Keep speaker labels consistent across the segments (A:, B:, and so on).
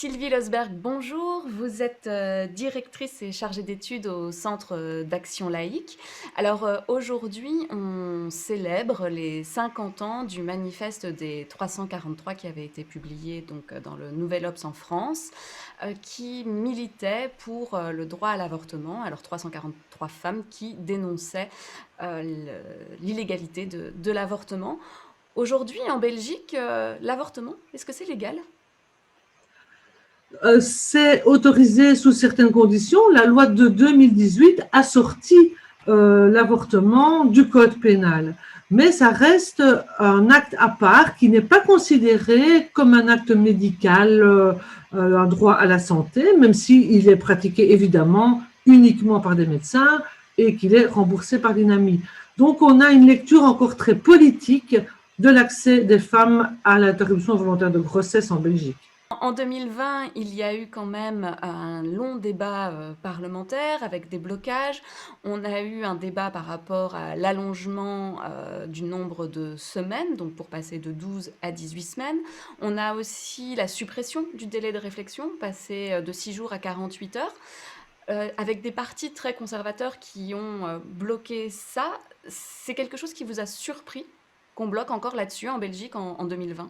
A: Sylvie Losberg, bonjour. Vous êtes directrice et chargée d'études au Centre d'action laïque. Alors aujourd'hui, on célèbre les 50 ans du manifeste des 343 qui avait été publié donc, dans le Nouvel Obs en France, qui militait pour le droit à l'avortement. Alors 343 femmes qui dénonçaient l'illégalité de l'avortement. Aujourd'hui, en Belgique, l'avortement, est-ce que c'est légal?
B: C'est autorisé sous certaines conditions. La loi de 2018 a sorti l'avortement du code pénal. Mais ça reste un acte à part qui n'est pas considéré comme un acte médical, un droit à la santé, même s'il est pratiqué évidemment uniquement par des médecins et qu'il est remboursé par l'INAMI. Donc on a une lecture encore très politique de l'accès des femmes à l'interruption volontaire de grossesse en Belgique.
A: En 2020, il y a eu quand même un long débat parlementaire avec des blocages. On a eu un débat par rapport à l'allongement du nombre de semaines, donc pour passer de 12 à 18 semaines. On a aussi la suppression du délai de réflexion, passer de 6 jours à 48 heures, avec des partis très conservateurs qui ont bloqué ça. C'est quelque chose qui vous a surpris qu'on bloque encore là-dessus en Belgique en 2020?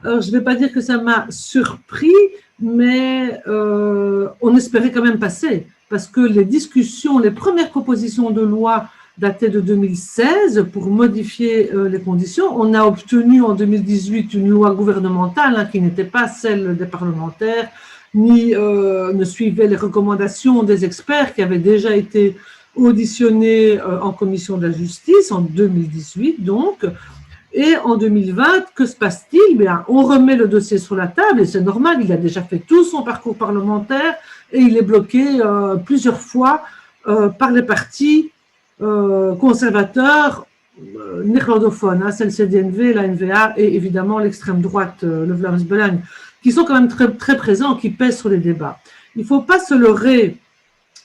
B: Alors, je ne vais pas dire que ça m'a surpris, mais on espérait quand même passer, parce que les discussions, les premières propositions de loi dataient de 2016 pour modifier les conditions. On a obtenu en 2018 une loi gouvernementale qui n'était pas celle des parlementaires, ni ne suivait les recommandations des experts qui avaient déjà été auditionnés en commission de la justice en 2018, donc. Et en 2020, que se passe-t-il? Bien, on remet le dossier sur la table et c'est normal, il a déjà fait tout son parcours parlementaire et il est bloqué plusieurs fois par les partis conservateurs néerlandophones. C'est le CD&V, la N-VA et évidemment l'extrême droite, le Vlaams Belang, qui sont quand même très, très présents, qui pèsent sur les débats. Il ne faut pas se leurrer.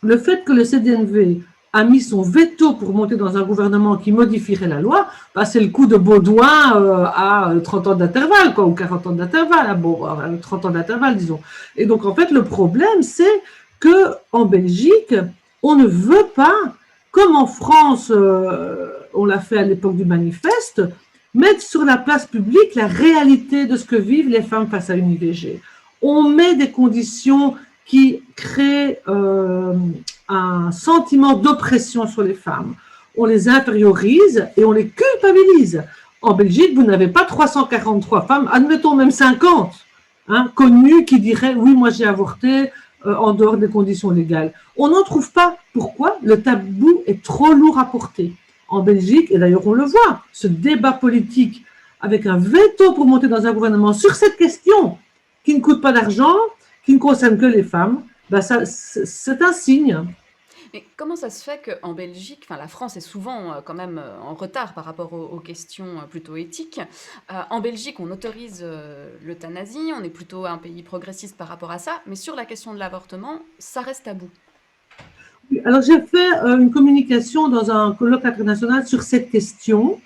B: Le fait que le CD&V a mis son veto pour monter dans un gouvernement qui modifierait la loi, bah c'est le coup de Baudouin à 30 ans d'intervalle, ou 40 ans d'intervalle, bon, 30 ans d'intervalle, disons. Et donc, en fait, le problème, c'est qu'en Belgique, on ne veut pas, comme en France, on l'a fait à l'époque du manifeste, mettre sur la place publique la réalité de ce que vivent les femmes face à une IVG. On met des conditions qui créent un sentiment d'oppression sur les femmes. On les infériorise et on les culpabilise. En Belgique, vous n'avez pas 343 femmes, admettons même 50, connues qui diraient « oui, moi j'ai avorté en dehors des conditions légales ». On n'en trouve pas. Pourquoi? Le tabou est trop lourd à porter. En Belgique, et d'ailleurs on le voit, ce débat politique avec un veto pour monter dans un gouvernement sur cette question qui ne coûte pas d'argent, qui ne concerne que les femmes, ben ça, c'est un signe.
A: Mais comment ça se fait qu'en Belgique, enfin la France est souvent quand même en retard par rapport aux questions plutôt éthiques. En Belgique, on autorise l'euthanasie, on est plutôt un pays progressiste par rapport à ça, mais sur la question de l'avortement, ça reste tabou.
B: Alors j'ai fait une communication dans un colloque international sur cette question.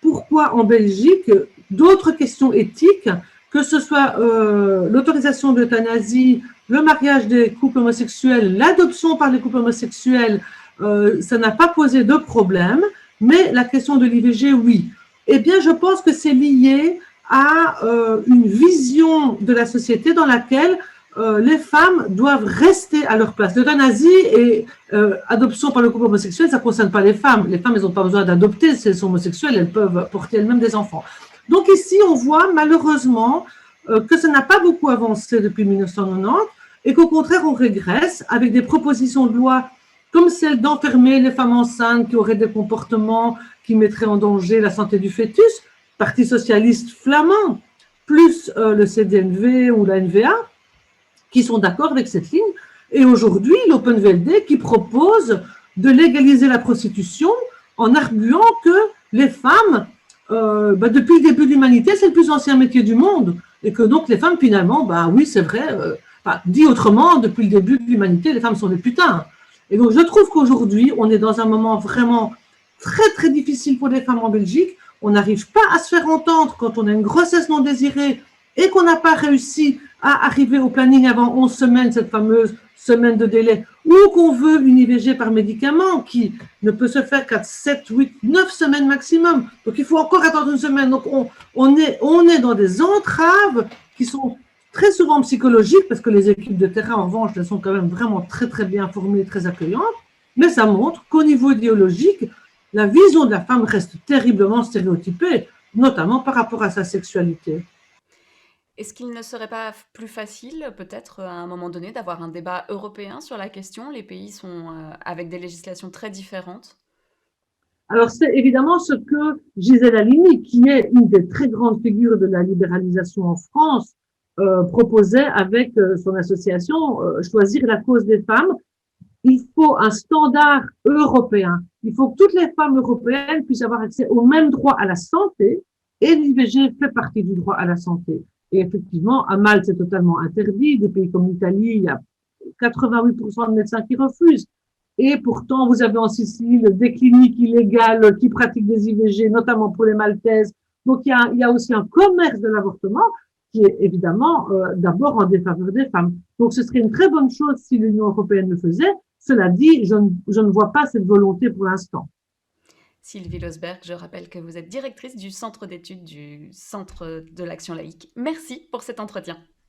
B: Pourquoi en Belgique d'autres questions éthiques, que ce soit l'autorisation de l'euthanasie, le mariage des couples homosexuels, l'adoption par les couples homosexuels, ça n'a pas posé de problème, mais la question de l'IVG, oui. Eh bien, je pense que c'est lié à une vision de la société dans laquelle les femmes doivent rester à leur place. L'euthanasie et adoption par le couple homosexuel, ça ne concerne pas les femmes. Les femmes, elles n'ont pas besoin d'adopter si elles sont homosexuelles, elles peuvent porter elles-mêmes des enfants. Donc ici, on voit malheureusement que ça n'a pas beaucoup avancé depuis 1990 et qu'au contraire, on régresse avec des propositions de loi comme celle d'enfermer les femmes enceintes qui auraient des comportements qui mettraient en danger la santé du fœtus, Parti socialiste flamand, plus le CD&V ou la N-VA, qui sont d'accord avec cette ligne. Et aujourd'hui, l'Open VLD qui propose de légaliser la prostitution en arguant que les femmes, depuis le début de l'humanité, c'est le plus ancien métier du monde. Et que donc les femmes, finalement, oui, c'est vrai, dit autrement, depuis le début de l'humanité, les femmes sont des putains. Et donc je trouve qu'aujourd'hui, on est dans un moment vraiment très, très difficile pour les femmes en Belgique. On n'arrive pas à se faire entendre quand on a une grossesse non désirée et qu'on n'a pas réussi à arriver au planning avant 11 semaines, cette fameuse semaine de délai, ou qu'on veut une IVG par médicament qui ne peut se faire qu'à 7, 8, 9 semaines maximum. Donc il faut encore attendre une semaine. Donc on est dans des entraves qui sont très souvent psychologiques, parce que les équipes de terrain, en revanche, elles sont quand même vraiment très très bien formées, très accueillantes, mais ça montre qu'au niveau idéologique, la vision de la femme reste terriblement stéréotypée, notamment par rapport à sa sexualité.
A: Est-ce qu'il ne serait pas plus facile, peut-être, à un moment donné, d'avoir un débat européen sur la question? Les pays sont, avec des législations très différentes.
B: Alors, c'est évidemment ce que Gisèle Halimi, qui est une des très grandes figures de la libéralisation en France, proposait avec son association Choisir la cause des femmes. Il faut un standard européen. Il faut que toutes les femmes européennes puissent avoir accès au même droit à la santé, et l'IVG fait partie du droit à la santé. Et effectivement, à Malte, c'est totalement interdit. Des pays comme l'Italie, il y a 88% de médecins qui refusent. Et pourtant, vous avez en Sicile des cliniques illégales qui pratiquent des IVG, notamment pour les Maltaises. Donc, il y a aussi un commerce de l'avortement qui est évidemment d'abord en défaveur des femmes. Donc, ce serait une très bonne chose si l'Union européenne le faisait. Cela dit, je ne vois pas cette volonté pour l'instant.
A: Sylvie Losberg, je rappelle que vous êtes directrice du centre d'études du Centre de l'action laïque. Merci pour cet entretien.